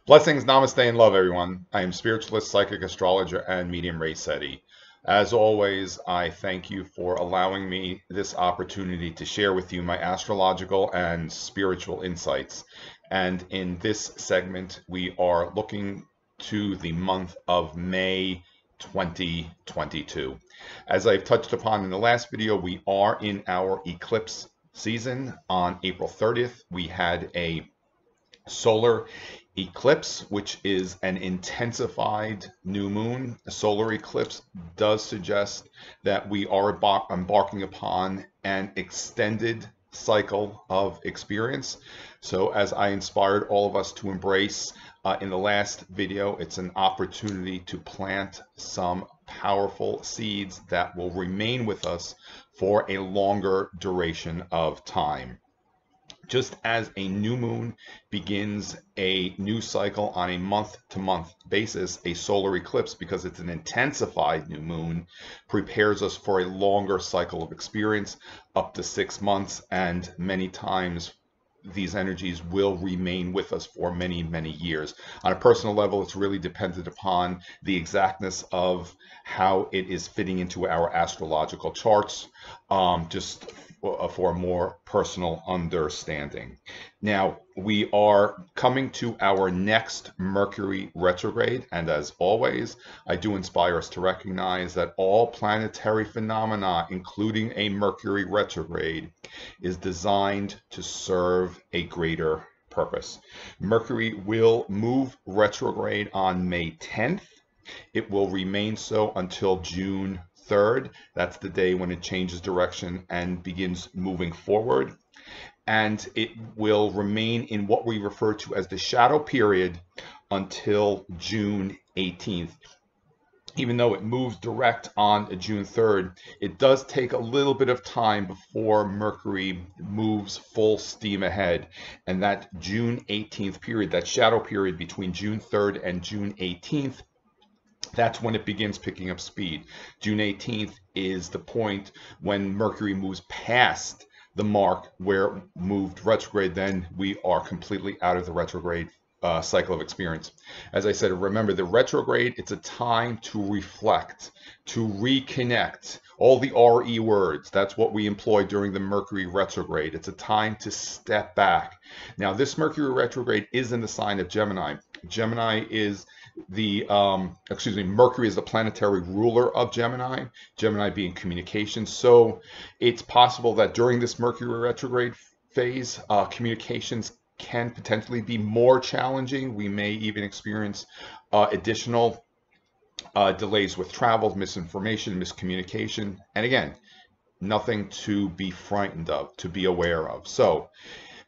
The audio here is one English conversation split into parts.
Blessings, namaste, and love, everyone. I am spiritualist, psychic, astrologer, and medium Sette. As always, I thank you for allowing me this opportunity to share with you my astrological and spiritual insights. And in this segment, we are looking to the month of May 2022. As I've touched upon in the last video, we are in our eclipse season. On April 30th, we had a solar eclipse, which is an intensified new moon. A solar eclipse does suggest that we are embarking upon an extended cycle of experience. So as I inspired all of us to embrace in the last video, it's an opportunity to plant some powerful seeds that will remain with us for a longer duration of time. Just as a new moon begins a new cycle on a month-to-month basis, a solar eclipse, because it's an intensified new moon, prepares us for a longer cycle of experience, up to 6 months, and many times these energies will remain with us for many, many years. On a personal level, it's really dependent upon the exactness of how it is fitting into our astrological charts, just for a more personal understanding. Now, we are coming to our next Mercury retrograde, and as always, I do inspire us to recognize that all planetary phenomena, including a Mercury retrograde, is designed to serve a greater purpose. Mercury will move retrograde on May 10th. It will remain so until June 3rd. That's the day when it changes direction and begins moving forward. And it will remain in what we refer to as the shadow period until June 18th. Even though it moves direct on June 3rd, it does take a little bit of time before Mercury moves full steam ahead. And that June 18th period, that shadow period between June 3rd and June 18th, that's when it begins picking up speed. June 18th is the point when Mercury moves past the mark where it moved retrograde. Then we are completely out of the retrograde cycle of experience. As I said, remember the retrograde, it's a time to reflect, to reconnect. All the RE words, that's what we employ during the Mercury retrograde. It's a time to step back. Now, this Mercury retrograde is in the sign of Gemini. Gemini is Mercury is the planetary ruler of Gemini, Gemini being communication. So it's possible that during this Mercury retrograde phase, communications can potentially be more challenging. We may even experience additional delays with travel, misinformation, miscommunication. And again, nothing to be frightened of, to be aware of. So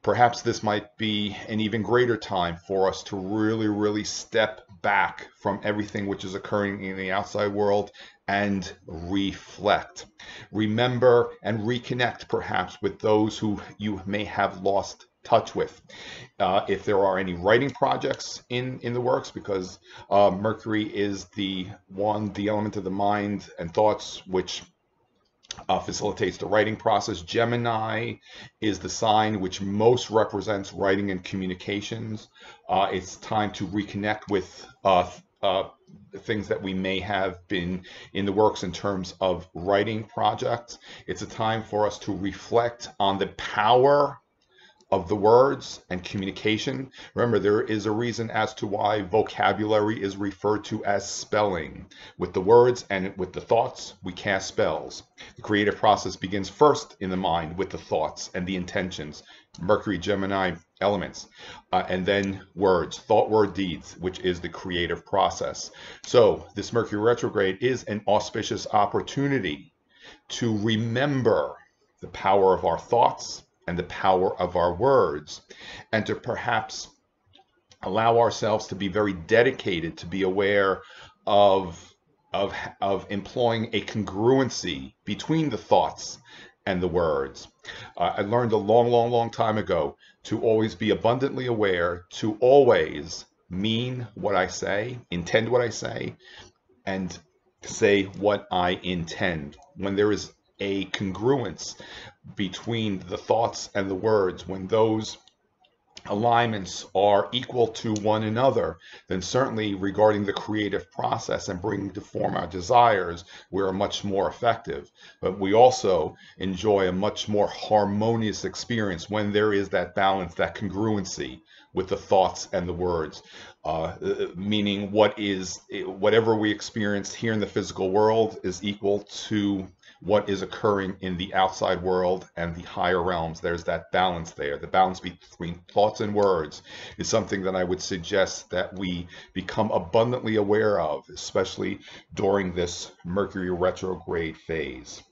perhaps this might be an even greater time for us to really step back from everything which is occurring in the outside world and reflect. Remember and reconnect perhaps with those who you may have lost touch with. If there are any writing projects in the works, because Mercury is the element of the mind and thoughts which facilitates the writing process. Gemini is the sign which most represents writing and communications. It's time to reconnect with things that we may have been in the works in terms of writing projects. It's a time for us to reflect on the power of the words and communication. Remember, there is a reason as to why vocabulary is referred to as spelling. With the words and with the thoughts, we cast spells. The creative process begins first in the mind with the thoughts and the intentions, Mercury, Gemini elements, and then words, thought, word, deeds, which is the creative process. So this Mercury retrograde is an auspicious opportunity to remember the power of our thoughts and the power of our words, and to perhaps allow ourselves to be very dedicated, to be aware of employing a congruency between the thoughts and the words. I learned a long time ago to always be abundantly aware, to always mean what I say, intend what I say, and say what I intend. When there is a congruence between the thoughts and the words, when those alignments are equal to one another, then certainly regarding the creative process and bringing to form our desires, we're much more effective. But we also enjoy a much more harmonious experience when there is that balance, that congruency with the thoughts and the words. Meaning whatever we experience here in the physical world is equal to what is occurring in the outside world and the higher realms. There's that balance there. The balance between thoughts and words is something that I would suggest that we become abundantly aware of, especially during this Mercury retrograde phase.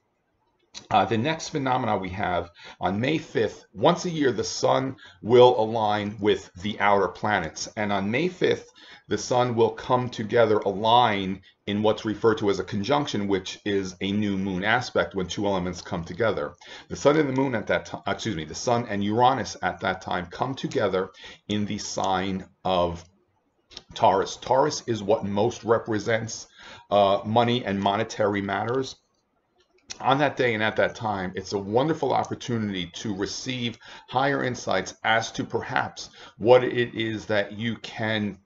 The next phenomena we have on May 5th, once a year, the sun will align with the outer planets. And on May 5th, the sun will come together, align in what's referred to as a conjunction, which is a new moon aspect when two elements come together. The sun and the moon at that time, the sun and Uranus at that time come together in the sign of Taurus. Taurus is what most represents money and monetary matters. On that day and at that time, it's a wonderful opportunity to receive higher insights as to perhaps what it is that you can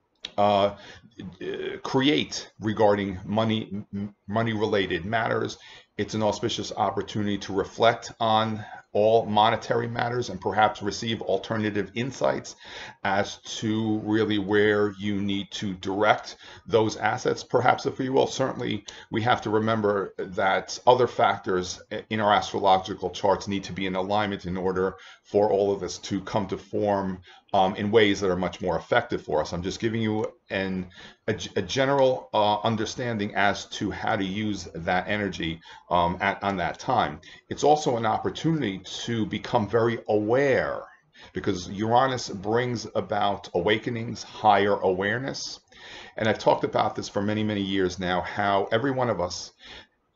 create regarding money-related matters. It's an auspicious opportunity to reflect on all monetary matters and perhaps receive alternative insights as to really where you need to direct those assets, perhaps, if you will. Certainly, we have to remember that other factors in our astrological charts need to be in alignment in order for all of this to come to form in ways that are much more effective for us. I'm just giving you a general understanding as to how to use that energy on that time. It's also an opportunity to become very aware, because Uranus brings about awakenings, higher awareness. And I've talked about this for many, many years now, how every one of us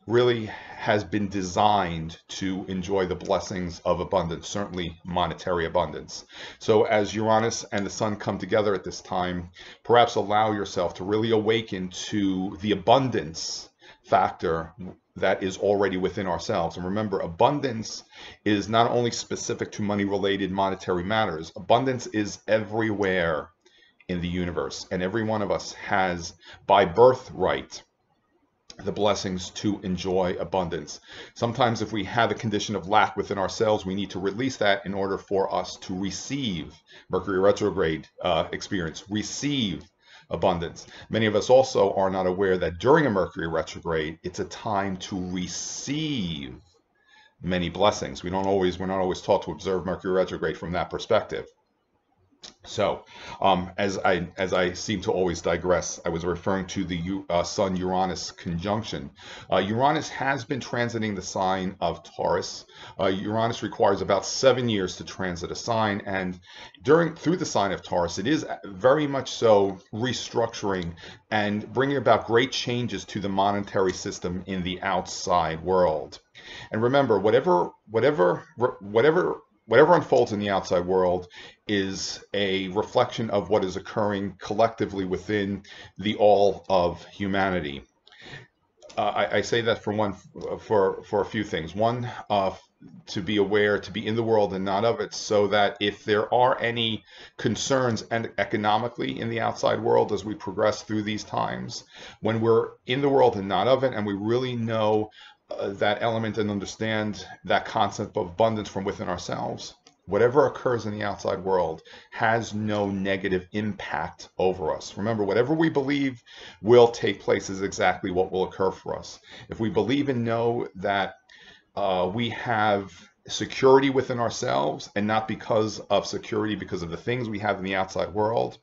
really has been designed to enjoy the blessings of abundance, certainly monetary abundance. So as Uranus and the sun come together at this time, perhaps allow yourself to really awaken to the abundance factor that is already within ourselves. And remember, abundance is not only specific to money-related monetary matters. Abundance is everywhere in the universe, and every one of us has, by birthright, the blessings to enjoy abundance. Sometimes if we have a condition of lack within ourselves, we need to release that in order for us to receive Mercury retrograde experience, receive abundance. Many of us also are not aware that during a Mercury retrograde, it's a time to receive many blessings. We're not always taught to observe Mercury retrograde from that perspective. So, as I seem to always digress, I was referring to the Sun-Uranus conjunction. Uranus has been transiting the sign of Taurus. Uranus requires about 7 years to transit a sign, and through the sign of Taurus, it is very much so restructuring and bringing about great changes to the monetary system in the outside world. And remember, whatever unfolds in the outside world is a reflection of what is occurring collectively within the all of humanity. I say that for a few things. One, to be aware, to be in the world and not of it, so that if there are any concerns and economically in the outside world as we progress through these times, when we're in the world and not of it, and we really know that element and understand that concept of abundance from within ourselves, whatever occurs in the outside world has no negative impact over us. Remember, whatever we believe will take place is exactly what will occur for us. If we believe and know that we have security within ourselves, and not because of security, because of the things we have in the outside world,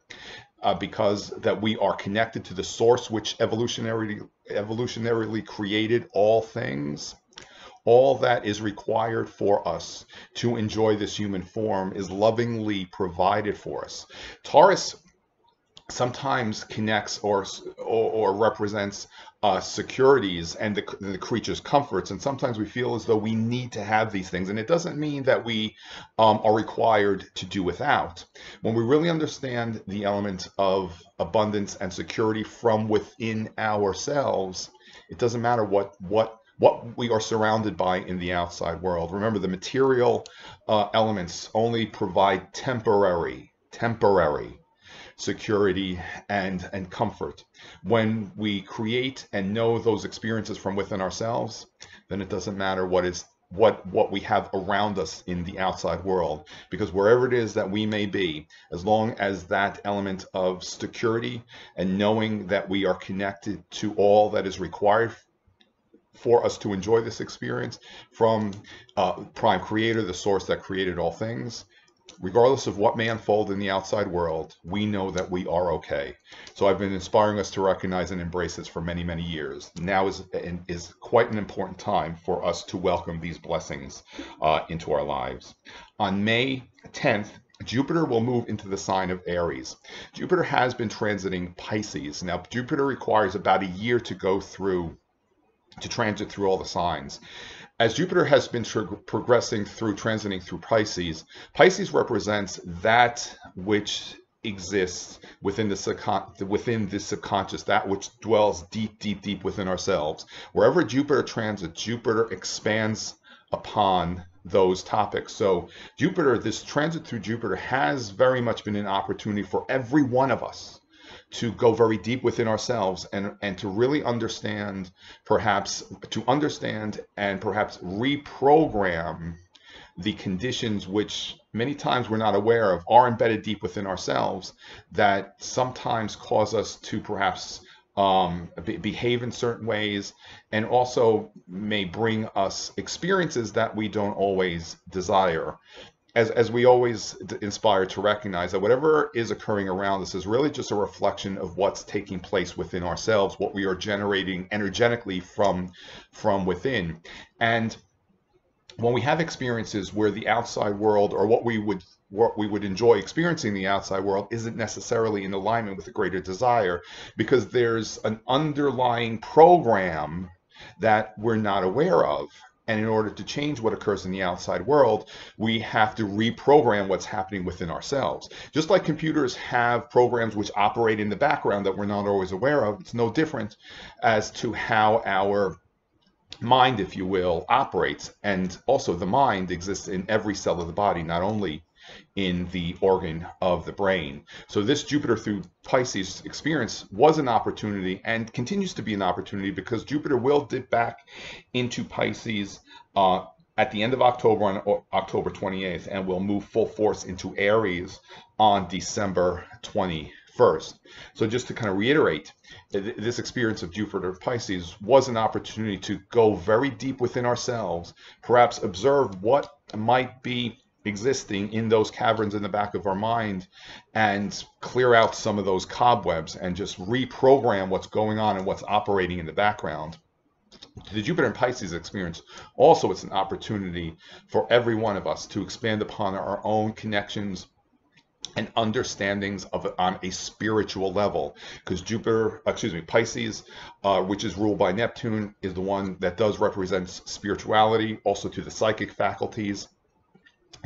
because that we are connected to the source which evolutionarily created all things, all that is required for us to enjoy this human form is lovingly provided for us. Taurus sometimes connects or represents securities and the creature's comforts, and sometimes we feel as though we need to have these things, and it doesn't mean that we are required to do without. When we really understand the element of abundance and security from within ourselves, it doesn't matter what we are surrounded by in the outside world. Remember, the material elements only provide temporary temporary security and comfort. When we create and know those experiences from within ourselves, then it doesn't matter what we have around us in the outside world, because wherever it is that we may be, as long as that element of security and knowing that we are connected to all that is required for us to enjoy this experience from Prime Creator, the source that created all things, regardless of what may unfold in the outside world, we know that we are okay. So I've been inspiring us to recognize and embrace this for many, many years. Now is quite an important time for us to welcome these blessings into our lives. On May 10th, Jupiter will move into the sign of Aries. Jupiter has been transiting Pisces. Now, Jupiter requires about a year to transit through all the signs. As Jupiter has been transiting through Pisces, Pisces represents that which exists within the subconscious, that which dwells deep, deep, deep within ourselves. Wherever Jupiter transits, Jupiter expands upon those topics. So Jupiter, this transit through Jupiter has very much been an opportunity for every one of us to go very deep within ourselves and to really understand, perhaps reprogram the conditions which many times we're not aware of are embedded deep within ourselves, that sometimes cause us to perhaps behave in certain ways, and also may bring us experiences that we don't always desire. As we always inspire to recognize that whatever is occurring around us is really just a reflection of what's taking place within ourselves, what we are generating energetically from within. And when we have experiences where the outside world, or what we would enjoy experiencing in the outside world, isn't necessarily in alignment with a greater desire, because there's an underlying program that we're not aware of. And in order to change what occurs in the outside world, we have to reprogram what's happening within ourselves. Just like computers have programs which operate in the background that we're not always aware of, it's no different as to how our mind, if you will, operates. And also the mind exists in every cell of the body, not only in the organ of the brain. So this Jupiter through Pisces experience was an opportunity and continues to be an opportunity, because Jupiter will dip back into Pisces at the end of October, on October 28th, and will move full force into Aries on December 21st. So just to kind of reiterate, this experience of Jupiter Pisces was an opportunity to go very deep within ourselves, perhaps observe what might be existing in those caverns in the back of our mind, and clear out some of those cobwebs and just reprogram what's going on and what's operating in the background. The Jupiter and Pisces experience also, it's an opportunity for every one of us to expand upon our own connections and understandings of it on a spiritual level, because Pisces, which is ruled by Neptune, is the one that does represent spirituality, also to the psychic faculties.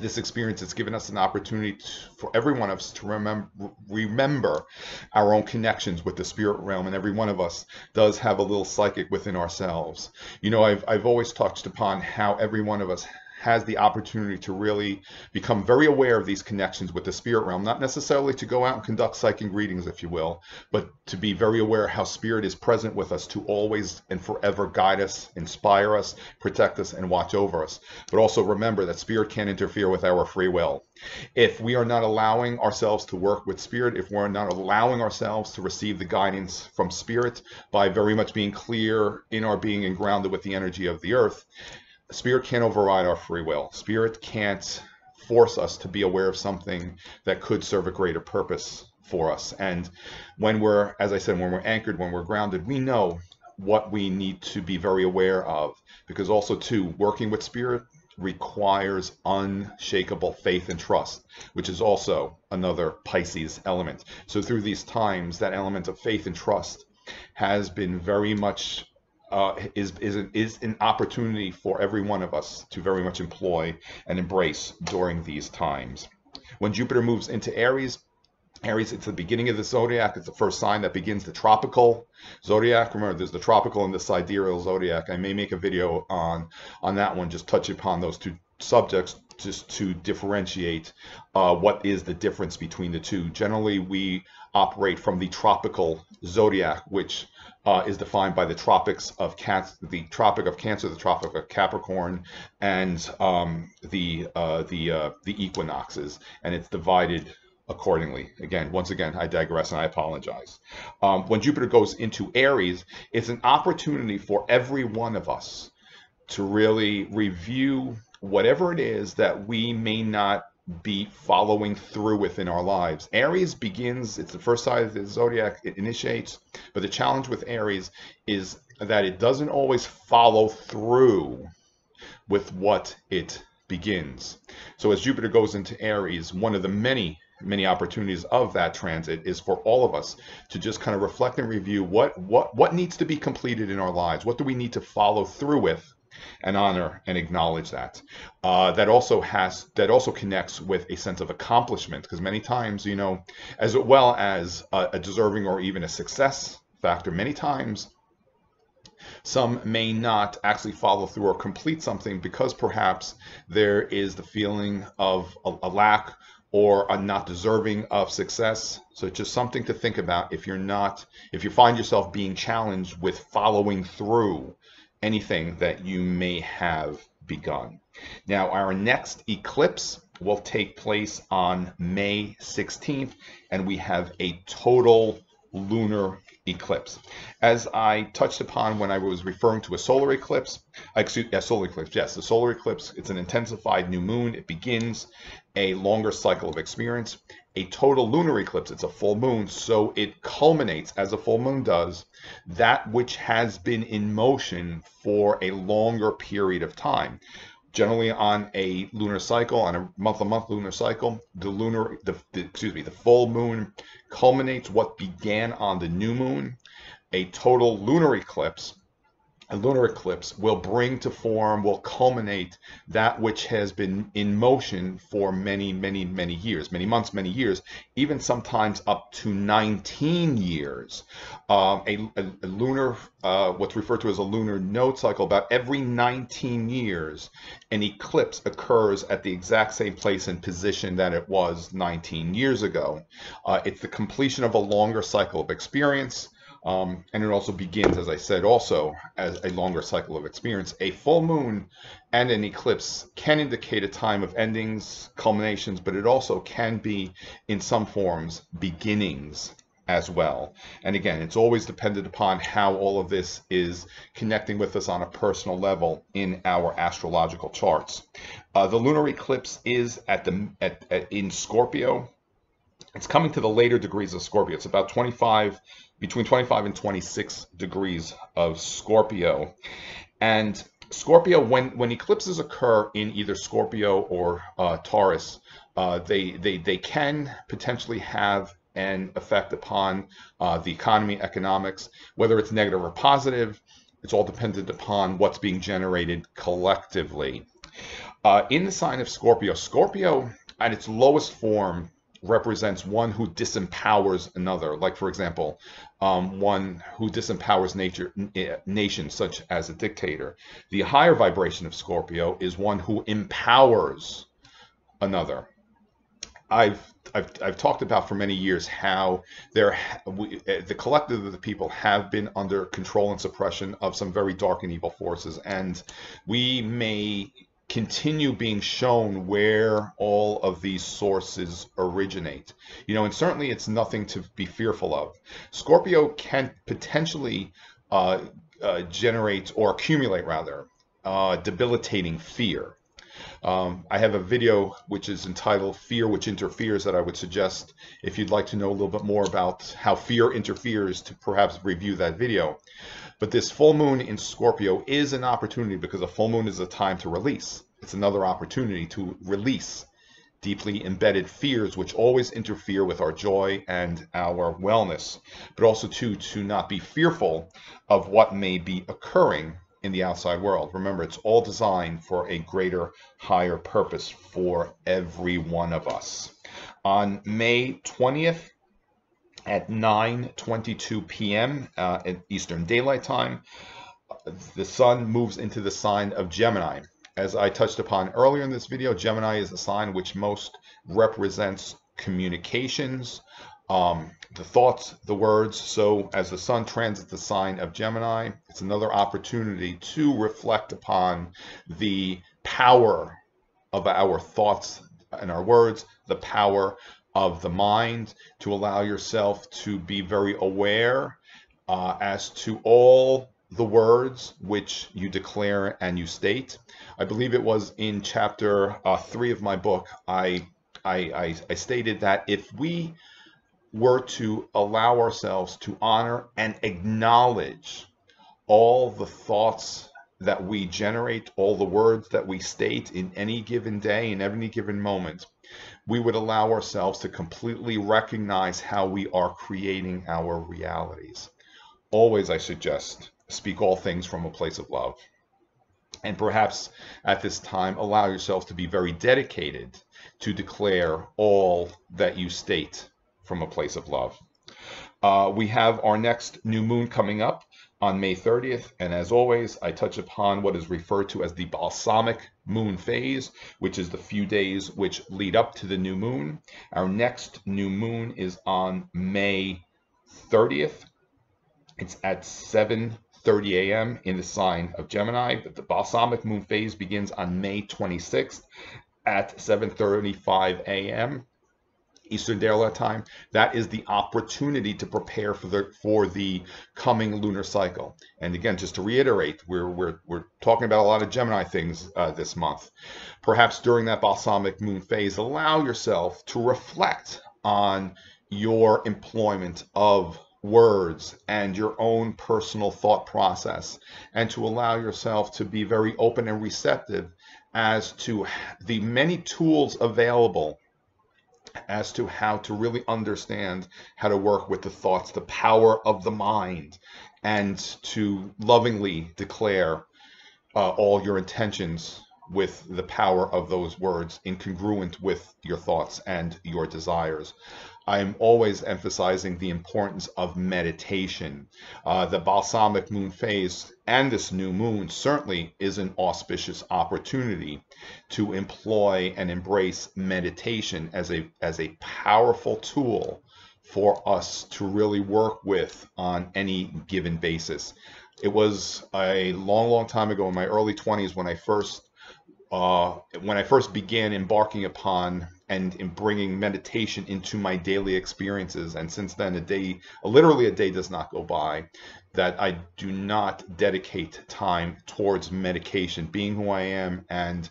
This experience has given us an opportunity for every one of us to remember our own connections with the spirit realm, and every one of us does have a little psychic within ourselves. You know, I've always touched upon how every one of us has the opportunity to really become very aware of these connections with the spirit realm, not necessarily to go out and conduct psychic readings, if you will, but to be very aware how spirit is present with us to always and forever guide us, inspire us, protect us, and watch over us. But also remember that spirit can't interfere with our free will. If we are not allowing ourselves to work with spirit, if we're not allowing ourselves to receive the guidance from spirit by very much being clear in our being and grounded with the energy of the earth, spirit can't override our free will. Spirit can't force us to be aware of something that could serve a greater purpose for us. And when we're, as I said, when we're anchored, when we're grounded, we know what we need to be very aware of, because also too, working with spirit requires unshakable faith and trust, which is also another Pisces element. So through these times, that element of faith and trust has been very much is an opportunity for every one of us to very much employ and embrace during these times. When Jupiter moves into Aries, it's the beginning of the zodiac. It's the first sign that begins the tropical zodiac. Remember, there's the tropical and the sidereal zodiac. I may make a video on that one, just touch upon those two subjects just to differentiate what is the difference between the two. Generally, we operate from the tropical zodiac, which is defined by the tropics of Cancer, the Tropic of Cancer, the Tropic of Capricorn, and the equinoxes, and it's divided accordingly. Once again, I digress and I apologize. When Jupiter goes into Aries, it's an opportunity for every one of us to really review whatever it is that we may not be following through with in our lives. Aries begins, it's the first side of the zodiac, it initiates, but the challenge with Aries is that it doesn't always follow through with what it begins. So as Jupiter goes into Aries, one of the many opportunities of that transit is for all of us to just kind of reflect and review what needs to be completed in our lives. What do we need to follow through with and honor and acknowledge that. That also connects with a sense of accomplishment, because many times, you know, as well as a deserving or even a success factor, many times some may not actually follow through or complete something because perhaps there is the feeling of a lack or a not deserving of success. So it's just something to think about if you find yourself being challenged with following through anything that you may have begun. Now, our next eclipse will take place on May 16th, and we have a total lunar eclipse. As I touched upon when I was referring to a solar eclipse, the solar eclipse, it's an intensified new moon. It begins a longer cycle of experience. A total lunar eclipse, it's a full moon, so it culminates, as a full moon does, that which has been in motion for a longer period of time. Generally on a lunar cycle, on a month-to-month lunar cycle, the full moon culminates what began on the new moon. A total lunar eclipse, will bring to form, will culminate that which has been in motion for many years, many months, many years, even sometimes up to 19 years. A lunar, what's referred to as a lunar node cycle, about every 19 years, an eclipse occurs at the exact same place and position that it was 19 years ago. It's the completion of a longer cycle of experience. And it also begins, as I said, also as a longer cycle of experience. A full moon and an eclipse can indicate a time of endings, culminations, but it also can be, in some forms, beginnings as well. And again, it's always dependent upon how all of this is connecting with us on a personal level in our astrological charts. The lunar eclipse is in Scorpio. It's coming to the later degrees of Scorpio. It's about between 25 and 26 degrees of Scorpio. And Scorpio, when eclipses occur in either Scorpio or Taurus, they can potentially have an effect upon the economy, economics, whether it's negative or positive. It's all dependent upon what's being generated collectively. In the sign of Scorpio, Scorpio at its lowest form represents one who disempowers another, like, for example, one who disempowers nations, such as a dictator. The higher vibration of Scorpio is one who empowers another. I've talked about for many years how the collective of the people have been under control and suppression of some very dark and evil forces, and we may continue being shown where all of these sources originate. You know, and certainly it's nothing to be fearful of. Scorpio can potentially generate, or accumulate rather, debilitating fear. I have a video which is entitled Fear Which Interferes that I would suggest, if you'd like to know a little bit more about how fear interferes, to perhaps review that video. But this full moon in Scorpio is an opportunity, because a full moon is a time to release. It's another opportunity to release deeply embedded fears which always interfere with our joy and our wellness, but also to not be fearful of what may be occurring in the outside world. Remember, it's all designed for a greater, higher purpose for every one of us. On May 20th at 9:22 p.m. At Eastern Daylight Time, the sun moves into the sign of Gemini. As I touched upon earlier in this video, Gemini is the sign which most represents communications, the thoughts, the words. So as the sun transits the sign of Gemini, it's another opportunity to reflect upon the power of our thoughts and our words, the power of the mind, to allow yourself to be very aware as to all the words which you declare and you state. I believe it was in chapter 3 of my book, I stated that if we were to allow ourselves to honor and acknowledge all the thoughts that we generate, all the words that we state in any given day, in any given moment, we would allow ourselves to completely recognize how we are creating our realities. Always, I suggest, speak all things from a place of love. And perhaps at this time, allow yourself to be very dedicated to declare all that you state from a place of love. We have our next new moon coming up on May 30th, and as always, I touch upon what is referred to as the balsamic moon phase, which is the few days which lead up to the new moon. Our next new moon is on May 30th. It's at 7:30 a.m. in the sign of Gemini. But the balsamic moon phase begins on May 26th at 7:35 a.m. Eastern Daylight Time. That is the opportunity to prepare for the coming lunar cycle. And again, just to reiterate, we're talking about a lot of Gemini things this month. Perhaps during that balsamic moon phase, allow yourself to reflect on your employment of words and your own personal thought process, and to allow yourself to be very open and receptive as to the many tools available as to how to really understand how to work with the thoughts, the power of the mind, and to lovingly declare all your intentions with the power of those words, incongruent with your thoughts and your desires. I'm always emphasizing the importance of meditation. The balsamic moon phase and this new moon certainly is an auspicious opportunity to employ and embrace meditation as a powerful tool for us to really work with on any given basis. It was a long time ago in my early 20s when I first began embarking upon and in bringing meditation into my daily experiences. And since then, literally a day does not go by that I do not dedicate time towards meditation. Being who I am and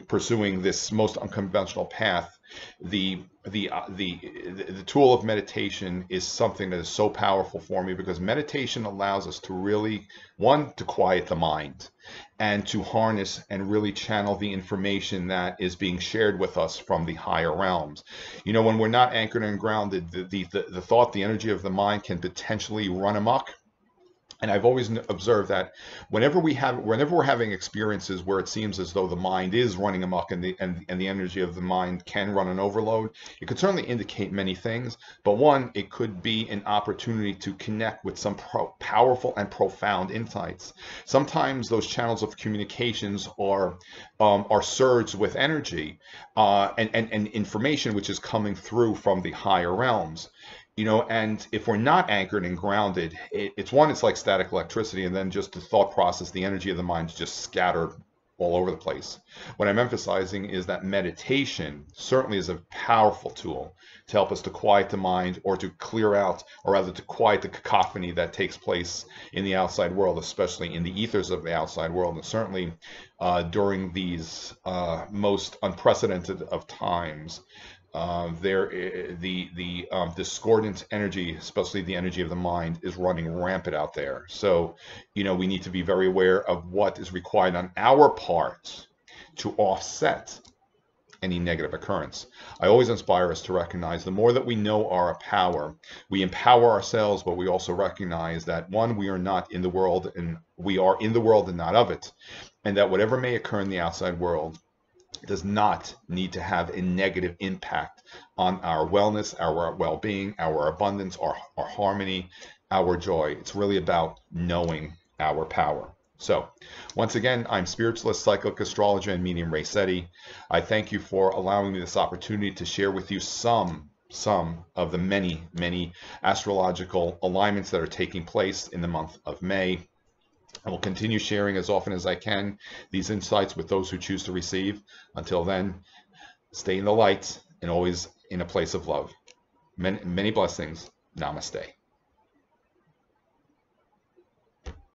pursuing this most unconventional path, the tool of meditation is something that is so powerful for me, because meditation allows us to really, one, to quiet the mind, and to harness and really channel the information that is being shared with us from the higher realms. You know, when we're not anchored and grounded, the thought, the energy of the mind can potentially run amok. And I've always observed that whenever we're having experiences where it seems as though the mind is running amok and the energy of the mind can run an overload, it could certainly indicate many things. But one, it could be an opportunity to connect with some powerful and profound insights. Sometimes those channels of communications are surged with energy and information which is coming through from the higher realms. You know, and if we're not anchored and grounded, it's like static electricity, and then just the thought process, the energy of the mind is just scattered all over the place. What I'm emphasizing is that meditation certainly is a powerful tool to help us to quiet the mind, or to clear out, or rather to quiet the cacophony that takes place in the outside world, especially in the ethers of the outside world. And certainly during these most unprecedented of times, the discordant energy, especially the energy of the mind, is running rampant out there. So, you know, we need to be very aware of what is required on our part to offset any negative occurrence. I always inspire us to recognize the more that we know our power, we empower ourselves, but we also recognize that, one, we are not in the world, and we are in the world and not of it, and that whatever may occur in the outside world does not need to have a negative impact on our wellness, our well-being, our abundance, our harmony, our joy. It's really about knowing our power. So, once again, I'm Spiritualist, Psychic Astrologer, and Medium Sette. I thank you for allowing me this opportunity to share with you some of the many astrological alignments that are taking place in the month of May. I will continue sharing as often as I can these insights with those who choose to receive. Until then, stay in the light and always in a place of love. Many blessings. Namaste.